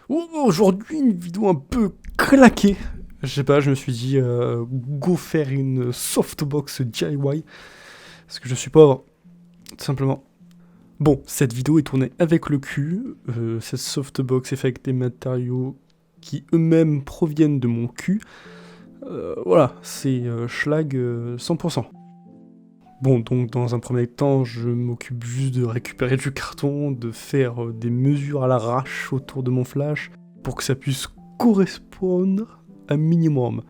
Aujourd'hui, une vidéo un peu claquée. Je sais pas, je me suis dit, go faire une softbox DIY. Parce que je suis pauvre, tout simplement. Bon, cette vidéo est tournée avec le cul. Cette softbox est faite avec des matériaux qui eux-mêmes proviennent de mon cul. Voilà, c'est schlag 100%. Bon, donc dans un premier temps, je m'occupe juste de récupérer du carton, de faire des mesures à l'arrache autour de mon flash pour que ça puisse correspondre un minimum.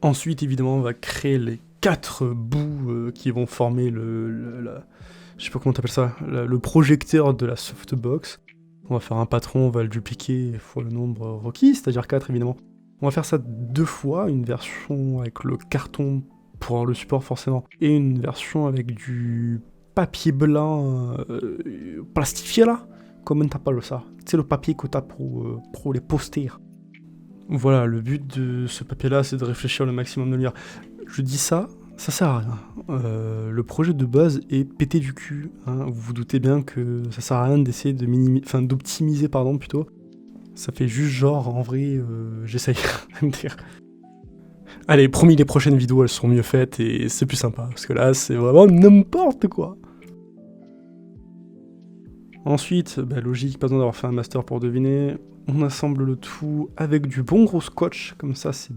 Ensuite, évidemment, on va créer les 4 bouts qui vont former je sais pas comment t'appelles ça, le projecteur de la softbox. On va faire un patron, on va le dupliquer pour le nombre requis, c'est-à-dire 4 évidemment. On va faire ça 2 fois, une version avec le carton pour avoir le support forcément, et une version avec du papier blanc plastifié là. Comment t'appelles ça? C'est le papier que t'as pour les posters. Voilà, le but de ce papier-là, c'est de réfléchir le maximum de lumière. Je dis ça, ça sert à rien. Le projet de base est pété du cul. Hein. Vous vous doutez bien que ça sert à rien d'essayer d'optimiser, pardon, plutôt. Ça fait juste genre, en vrai, j'essaye de me dire. Allez, promis, les prochaines vidéos, elles seront mieux faites et c'est plus sympa. Parce que là, c'est vraiment n'importe quoi. Ensuite, logique, pas besoin d'avoir fait un master pour deviner. On assemble le tout avec du bon gros scotch, comme ça c'est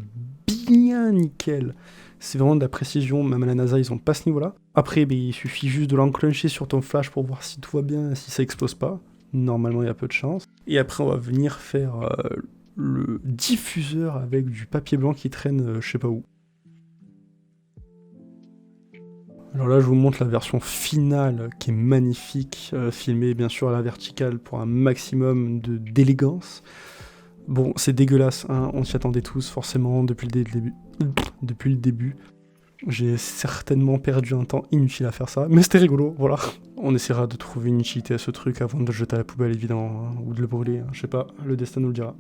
bien nickel. C'est vraiment de la précision, même à la NASA ils ont pas ce niveau-là. Après, il suffit juste de l'enclencher sur ton flash pour voir si tout va bien, si ça explose pas. Normalement il y a peu de chance. Et après on va venir faire le diffuseur avec du papier blanc qui traîne je sais pas où. Alors là, je vous montre la version finale qui est magnifique, filmée bien sûr à la verticale pour un maximum d'élégance. Bon, c'est dégueulasse, hein, on s'y attendait tous forcément depuis le début. Depuis le début. J'ai certainement perdu un temps inutile à faire ça, mais c'était rigolo, voilà. On essaiera de trouver une utilité à ce truc avant de le jeter à la poubelle évidemment, hein, ou de le brûler, hein, je sais pas, le destin nous le dira.